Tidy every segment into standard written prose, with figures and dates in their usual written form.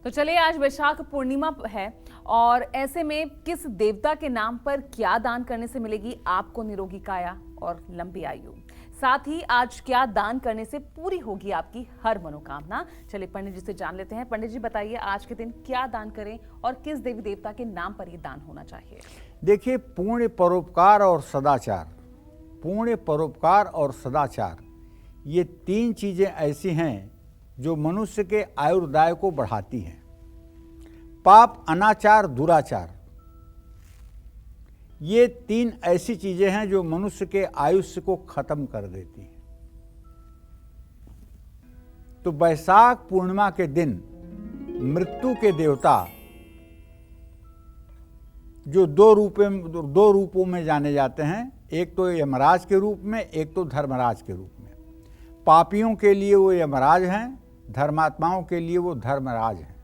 तो चलिए, आज वैशाख पूर्णिमा है और ऐसे में किस देवता के नाम पर क्या दान करने से मिलेगी आपको निरोगी काया और लंबी आयु। साथ ही आज क्या दान करने से पूरी होगी आपकी हर मनोकामना। चलिए पंडित जी से जान लेते हैं। पंडित जी बताइए, आज के दिन क्या दान करें और किस देवी देवता के नाम पर यह दान होना चाहिए। देखिए, पुण्य परोपकार और सदाचार, पुण्य परोपकार और सदाचार, ये तीन चीजें ऐसी हैं जो मनुष्य के आयुर्दाय को बढ़ाती हैं। पाप, अनाचार, दुराचार, ये तीन ऐसी चीजें हैं जो मनुष्य के आयुष्य को खत्म कर देती हैं। तो वैशाख पूर्णिमा के दिन मृत्यु के देवता, जो दो रूपों में जाने जाते हैं, एक तो यमराज के रूप में, एक तो धर्मराज के रूप में। पापियों के लिए वो यमराज हैं, धर्मात्माओं के लिए वो धर्मराज हैं।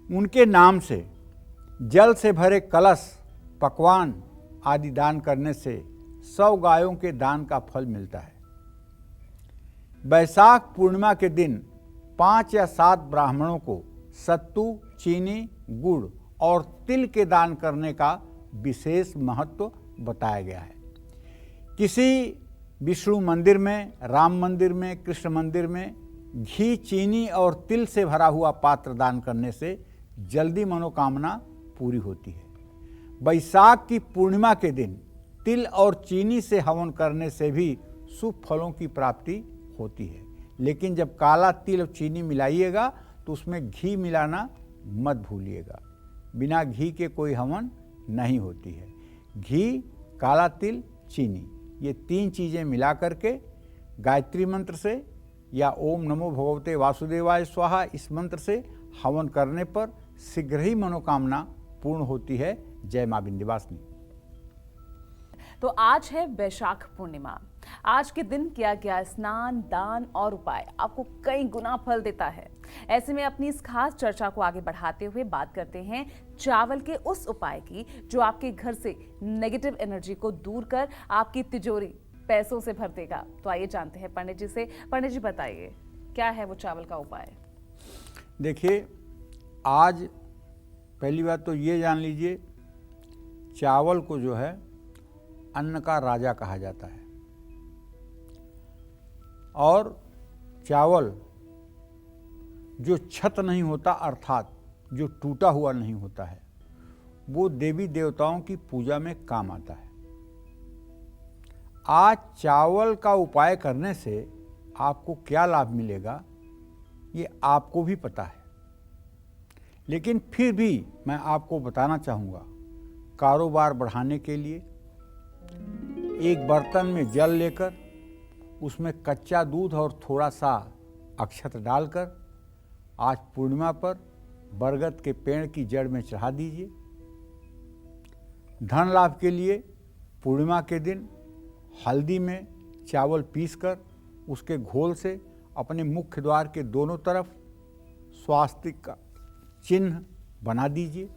उनके नाम से जल से भरे कलश, पकवान आदि दान करने से 100 गायों के दान का फल मिलता है। वैशाख पूर्णिमा के दिन 5 या 7 ब्राह्मणों को सत्तू, चीनी, गुड़ और तिल के दान करने का विशेष महत्व बताया गया है। किसी विष्णु मंदिर में, राम मंदिर में, कृष्ण मंदिर में घी, चीनी और तिल से भरा हुआ पात्र दान करने से जल्दी मनोकामना पूरी होती है। वैशाख की पूर्णिमा के दिन तिल और चीनी से हवन करने से भी शुभ फलों की प्राप्ति होती है। लेकिन जब काला तिल और चीनी मिलाइएगा तो उसमें घी मिलाना मत भूलिएगा। बिना घी के कोई हवन नहीं होती है। घी, काला तिल, चीनी, ये तीन चीज़ें मिला करके गायत्री मंत्र से या ओम नमो भगवते वासुदेवाय स्वाहा, इस मंत्र से हवन करने पर शीघ्र ही मनोकामना पूर्ण होती है। जय मां विंध्यवासिनी। तो आज है वैशाख पूर्णिमा। आज के दिन किया गया स्नान, दान और उपाय आपको कई गुना फल देता है। ऐसे में अपनी इस खास चर्चा को आगे बढ़ाते हुए बात करते हैं चावल के उस उपाय की जो आपके घर से नेगेटिव एनर्जी को दूर कर आपकी तिजोरी पैसों से भर देगा। तो आइए जानते हैं पंडित जी से। पंडित जी बताइए, क्या है वो चावल का उपाय। देखिए, आज पहली बात तो ये जान लीजिए, चावल को जो है अन्न का राजा कहा जाता है। और चावल जो छत नहीं होता, अर्थात जो टूटा हुआ नहीं होता है, वो देवी देवताओं की पूजा में काम आता है। आज चावल का उपाय करने से आपको क्या लाभ मिलेगा ये आपको भी पता है, लेकिन फिर भी मैं आपको बताना चाहूँगा। कारोबार बढ़ाने के लिए एक बर्तन में जल लेकर उसमें कच्चा दूध और थोड़ा सा अक्षत डालकर आज पूर्णिमा पर बरगद के पेड़ की जड़ में चढ़ा दीजिए। धन लाभ के लिए पूर्णिमा के दिन हल्दी में चावल पीसकर उसके घोल से अपने मुख्य द्वार के दोनों तरफ स्वास्तिक का चिन्ह बना दीजिए।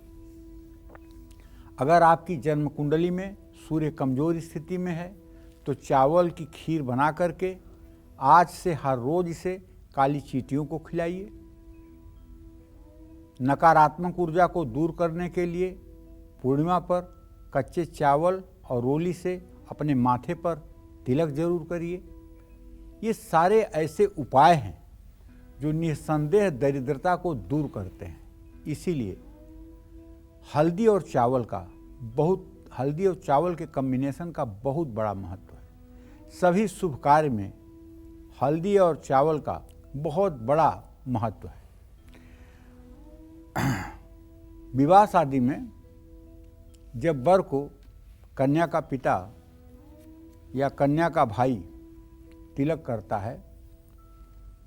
अगर आपकी जन्म कुंडली में सूर्य कमजोर स्थिति में है तो चावल की खीर बना करके आज से हर रोज इसे काली चींटियों को खिलाइए। नकारात्मक ऊर्जा को दूर करने के लिए पूर्णिमा पर कच्चे चावल और रोली से अपने माथे पर तिलक जरूर करिए। ये सारे ऐसे उपाय हैं जो निस्संदेह दरिद्रता को दूर करते हैं। इसीलिए हल्दी और चावल के कॉम्बिनेशन का बहुत बड़ा महत्व है। सभी शुभ कार्य में हल्दी और चावल का बहुत बड़ा महत्व है। विवाह शादी में जब वर को कन्या का पिता या कन्या का भाई तिलक करता है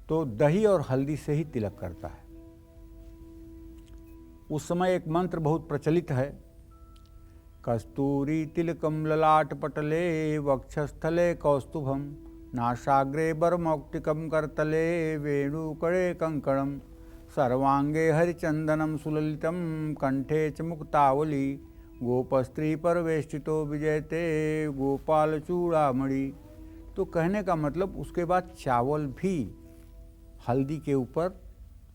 तो दही और हल्दी से ही तिलक करता है। उस समय एक मंत्र बहुत प्रचलित है, कस्तूरी तिलकम ललाट पटले वक्षस्थले कौस्तुभम नासाग्रे बरमौक्तिकम करतले वेणुकड़े कंकणम सर्वांगे हरिचंदनम सुललितम कंठे च मुक्तावली गोपस्त्री परवेष्टितो विजयते गोपाल चूड़ामणि। तो कहने का मतलब उसके बाद चावल भी हल्दी के ऊपर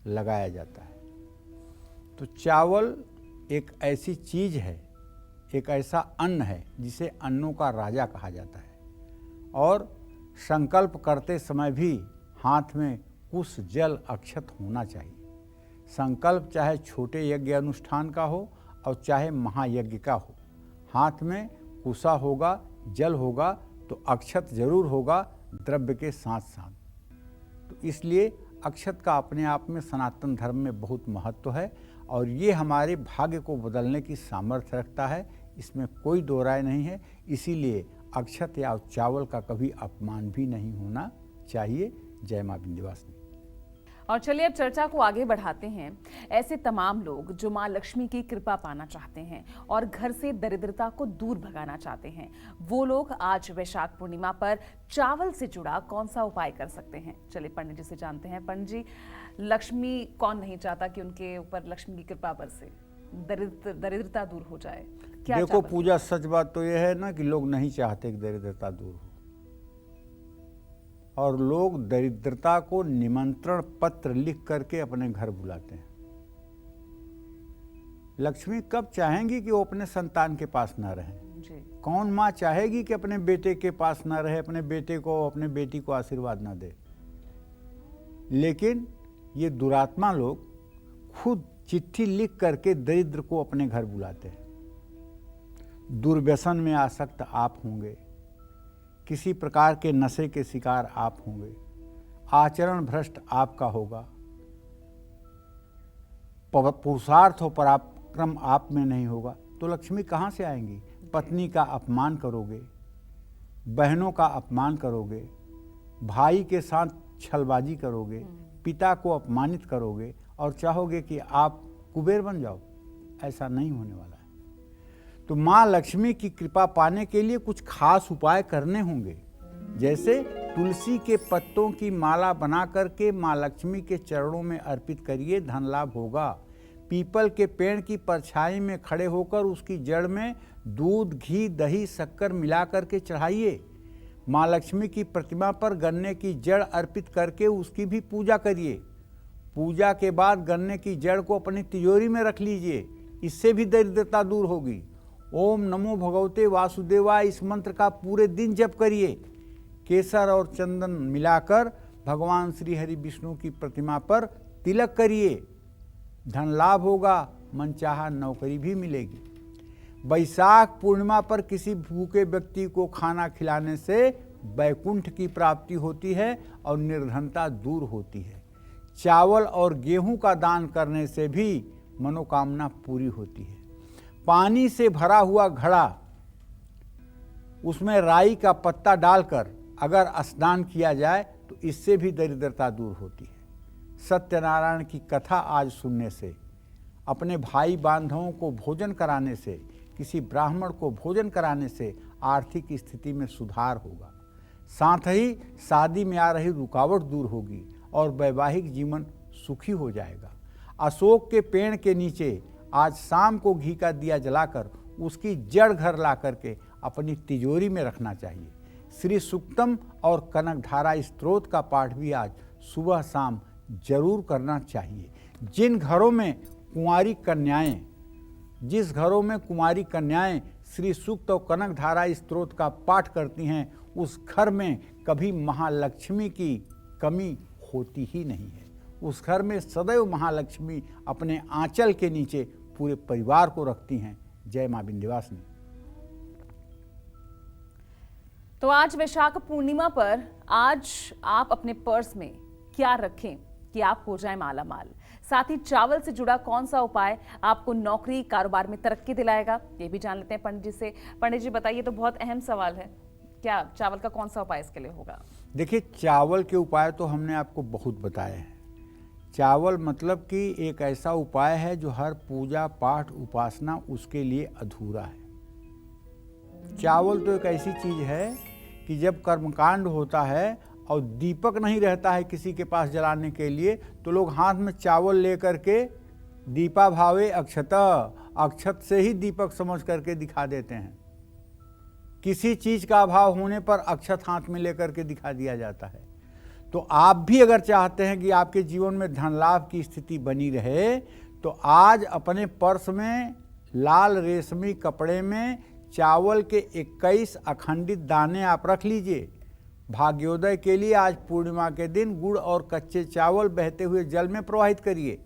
लगाया जाता है। तो चावल एक ऐसी चीज़ है, एक ऐसा अन्न है जिसे अन्नों का राजा कहा जाता है। और संकल्प करते समय भी हाथ में कुश जल अक्षत होना चाहिए। संकल्प चाहे छोटे यज्ञ अनुष्ठान का हो और चाहे महायज्ञ का हो, हाथ में कुशा होगा, जल होगा तो अक्षत जरूर होगा द्रव्य के साथ साथ। तो इसलिए अक्षत का अपने आप में सनातन धर्म में बहुत महत्व है और ये हमारे भाग्य को बदलने की सामर्थ्य रखता है, इसमें कोई दो राय नहीं है। इसीलिए अक्षत या चावल का कभी अपमान भी नहीं होना चाहिए। जय मां विंध्यवासिनी। और चलिए अब चर्चा को आगे बढ़ाते हैं। ऐसे तमाम लोग जो मां लक्ष्मी की कृपा पाना चाहते हैं और घर से दरिद्रता को दूर भगाना चाहते हैं, वो लोग आज वैशाख पूर्णिमा पर चावल से जुड़ा कौन सा उपाय कर सकते हैं? चलिए पंडित जी से जानते हैं। पंडित जी, लक्ष्मी कौन नहीं चाहता कि उनके ऊपर लक्ष्मी की कृपा बरसे, दरिद्रता दूर हो जाए? क्या देखो पूजा, सच बात तो यह है ना कि लोग नहीं चाहते कि दरिद्रता दूर हो, और लोग दरिद्रता को निमंत्रण पत्र लिख करके अपने घर बुलाते हैं। लक्ष्मी कब चाहेंगी कि वो अपने संतान के पास ना रहे? जी। कौन माँ चाहेगी कि अपने बेटे के पास ना रहे, अपने बेटे को, अपने बेटी को आशीर्वाद ना दे? लेकिन ये दुरात्मा लोग खुद चिट्ठी लिख करके दरिद्र को अपने घर बुलाते हैं। दुर्व्यसन में आसक्त आप होंगे, किसी प्रकार के नशे के शिकार आप होंगे, आचरण भ्रष्ट आपका होगा, पुरुषार्थ और पराक्रम आप में नहीं होगा, तो लक्ष्मी कहाँ से आएंगी? पत्नी का अपमान करोगे, बहनों का अपमान करोगे, भाई के साथ छलबाजी करोगे, पिता को अपमानित करोगे और चाहोगे कि आप कुबेर बन जाओ। ऐसा नहीं होने वाला है। तो माँ लक्ष्मी की कृपा पाने के लिए कुछ खास उपाय करने होंगे। जैसे तुलसी के पत्तों की माला बना करके माँ लक्ष्मी के चरणों में अर्पित करिए, धन लाभ होगा। पीपल के पेड़ की परछाई में खड़े होकर उसकी जड़ में दूध, घी, दही, शक्कर मिला करके चढ़ाइए। माँ लक्ष्मी की प्रतिमा पर गन्ने की जड़ अर्पित करके उसकी भी पूजा करिए। पूजा के बाद गन्ने की जड़ को अपनी तिजोरी में रख लीजिए, इससे भी दरिद्रता दूर होगी। ओम नमो भगवते वासुदेवाय, इस मंत्र का पूरे दिन जप करिए। केसर और चंदन मिलाकर भगवान श्री हरि विष्णु की प्रतिमा पर तिलक करिए, धन लाभ होगा, मनचाहा नौकरी भी मिलेगी। वैशाख पूर्णिमा पर किसी भूखे व्यक्ति को खाना खिलाने से वैकुंठ की प्राप्ति होती है और निर्धनता दूर होती है। चावल और गेहूं का दान करने से भी मनोकामना पूरी होती है। पानी से भरा हुआ घड़ा, उसमें राई का पत्ता डालकर अगर स्नान किया जाए तो इससे भी दरिद्रता दूर होती है। सत्यनारायण की कथा आज सुनने से, अपने भाई बांधवों को भोजन कराने से, किसी ब्राह्मण को भोजन कराने से आर्थिक स्थिति में सुधार होगा। साथ ही शादी में आ रही रुकावट दूर होगी और वैवाहिक जीवन सुखी हो जाएगा। अशोक के पेड़ के नीचे आज शाम को घी का दिया जलाकर उसकी जड़ घर ला करके अपनी तिजोरी में रखना चाहिए। श्री सूक्तम और कनकधारा स्तोत्र का पाठ भी आज सुबह शाम जरूर करना चाहिए। जिस घरों में कुंवारी कन्याएं श्री सूक्त और कनकधारा स्तोत्र का पाठ करती हैं, उस घर में कभी महालक्ष्मी की कमी होती ही नहीं है। उस घर में सदैव महालक्ष्मी अपने आंचल के नीचे पूरे परिवार को रखती हैं। जय मां विंध्यवासिनी। तो आज वैशाख पूर्णिमा पर आज आप अपने पर्स में क्या रखें कि आप हो जाएं माला माल? साथ ही चावल से जुड़ा कौन सा उपाय आपको नौकरी कारोबार में तरक्की दिलाएगा, ये भी जान लेते हैं पंडित जी से। पंडित जी बताइए, तो बहुत अहम सवाल है, क्या चावल का कौन सा उपाय इसके लिए होगा? देखिए, चावल के उपाय तो हमने आपको बहुत बताए हैं। चावल मतलब कि एक ऐसा उपाय है जो हर पूजा पाठ उपासना उसके लिए अधूरा है। चावल तो एक ऐसी चीज है कि जब कर्मकांड होता है और दीपक नहीं रहता है किसी के पास जलाने के लिए, तो लोग हाथ में चावल लेकर के दीपा भावे अक्षत से ही दीपक समझ करके दिखा देते हैं। किसी चीज का अभाव होने पर अक्षत हाथ में लेकर के दिखा दिया जाता है। तो आप भी अगर चाहते हैं कि आपके जीवन में धन लाभ की स्थिति बनी रहे तो आज अपने पर्स में लाल रेशमी कपड़े में चावल के 21 अखंडित दाने आप रख लीजिए। भाग्योदय के लिए आज पूर्णिमा के दिन गुड़ और कच्चे चावल बहते हुए जल में प्रवाहित करिए।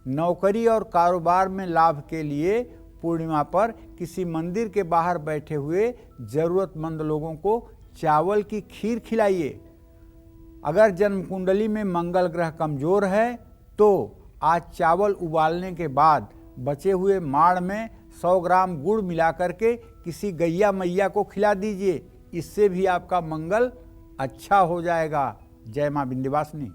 नौकरी और कारोबार में लाभ के लिए पूर्णिमा पर किसी मंदिर के बाहर बैठे हुए जरूरतमंद लोगों को चावल की खीर खिलाइए। अगर जन्म कुंडली में मंगल ग्रह कमजोर है तो आज चावल उबालने के बाद बचे हुए माड़ में 100 ग्राम गुड़ मिला करके किसी गैया मैया को खिला दीजिए। इससे भी आपका मंगल अच्छा हो जाएगा। जय मां विंध्यवासिनी।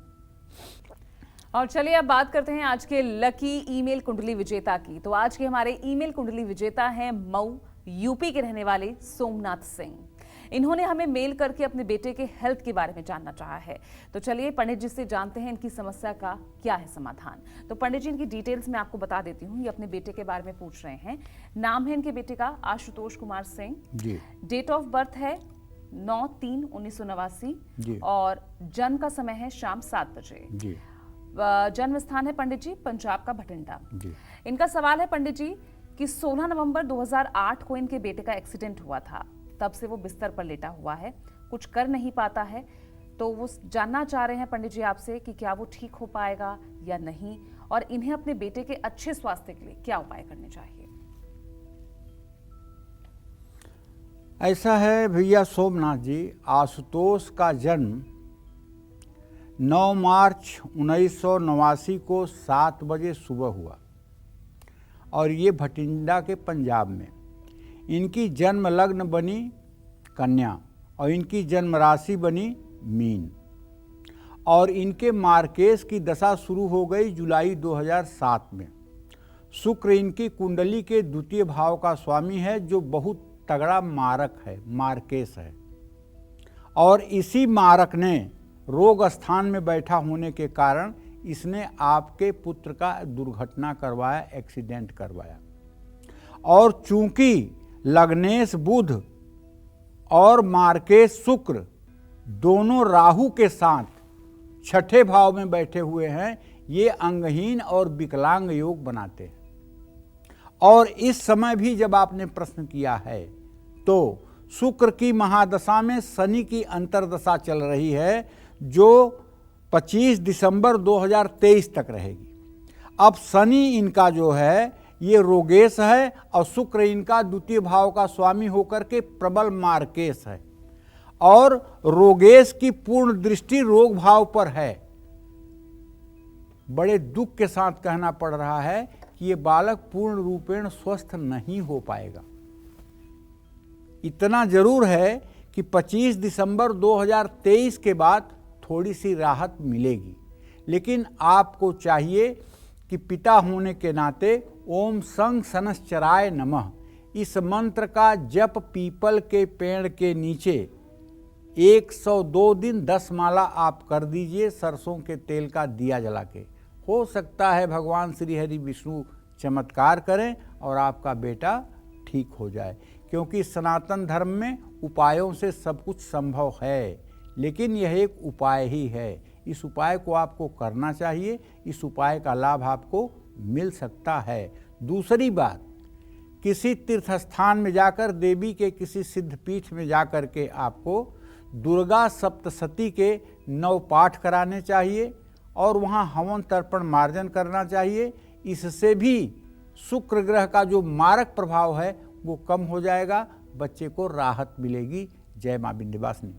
और चलिए अब बात करते हैं आज के लकी ईमेल कुंडली विजेता की। तो आज के हमारे ईमेल कुंडली विजेता हैं मऊ यूपी के रहने वाले सोमनाथ सिंह। इन्होंने हमें मेल करके अपने बेटे के हेल्थ के बारे में जानना चाहा है। तो चलिए पंडित जी से जानते हैं इनकी समस्या का क्या है समाधान। तो पंडित जी इनकी डिटेल्स मैं आपको बता देती हूँ। ये अपने बेटे के बारे में पूछ रहे हैं। नाम है इनके बेटे का Ashutosh Kumar Singh ji. Date of birth है 9/3/1989 जी। और जन्म का समय है शाम 7 बजे जी। जन्म स्थान है पंडित जी पंजाब का भटिंडा जी। इनका सवाल है पंडित जी कि 16 नवंबर 2008 को इनके बेटे का एक्सीडेंट हुआ था। तब से वो बिस्तर पर लेटा हुआ है, कुछ कर नहीं पाता है। तो वो जानना चाह रहे हैं पंडित जी आपसे कि क्या वो ठीक हो पाएगा या नहीं, और इन्हें अपने बेटे के अच्छे स्वास्थ्य के लिए क्या उपाय करने चाहिए। ऐसा है भैया सोमनाथ जी, आशुतोष का जन्म 9 मार्च 1989 को 7 बजे सुबह हुआ और ये भटिंडा के पंजाब में। इनकी जन्म लग्न बनी कन्या और इनकी जन्म राशि बनी मीन और इनके मार्केश की दशा शुरू हो गई जुलाई 2007 में। शुक्र इनकी कुंडली के द्वितीय भाव का स्वामी है जो बहुत तगड़ा मारक है, मार्केश है। और इसी मारक ने रोग स्थान में बैठा होने के कारण इसने आपके पुत्र का दुर्घटना करवाया, एक्सीडेंट करवाया। और चूंकि लग्नेश बुध और मार्केश शुक्र दोनों राहु के साथ छठे भाव में बैठे हुए हैं, ये अंगहीन और विकलांग योग बनाते हैं। और इस समय भी जब आपने प्रश्न किया है तो शुक्र की महादशा में शनि की अंतर्दशा चल रही है जो 25 दिसंबर 2023 तक रहेगी। अब शनि इनका जो है ये रोगेश है और शुक्र इनका द्वितीय भाव का स्वामी होकर के प्रबल मार्केश है और रोगेश की पूर्ण दृष्टि रोग भाव पर है। बड़े दुख के साथ कहना पड़ रहा है कि ये बालक पूर्ण रूपेण स्वस्थ नहीं हो पाएगा। इतना जरूर है कि 25 दिसंबर 2023 के बाद थोड़ी सी राहत मिलेगी, लेकिन आपको चाहिए कि पिता होने के नाते ओम संग सनश्चराय नमः इस मंत्र का जप पीपल के पेड़ के नीचे 102 दिन 10 माला आप कर दीजिए सरसों के तेल का दिया जला के। हो सकता है भगवान श्री हरि विष्णु चमत्कार करें और आपका बेटा ठीक हो जाए, क्योंकि सनातन धर्म में उपायों से सब कुछ संभव है, लेकिन यह एक उपाय ही है। इस उपाय को आपको करना चाहिए, इस उपाय का लाभ आपको मिल सकता है। दूसरी बात, किसी तीर्थ स्थान में जाकर देवी के किसी सिद्ध पीठ में जाकर के आपको दुर्गा सप्तशती के 9 पाठ कराने चाहिए और वहाँ हवन तर्पण मार्जन करना चाहिए। इससे भी शुक्र ग्रह का जो मारक प्रभाव है वो कम हो जाएगा, बच्चे को राहत मिलेगी। जय मां विंध्यवासिनी।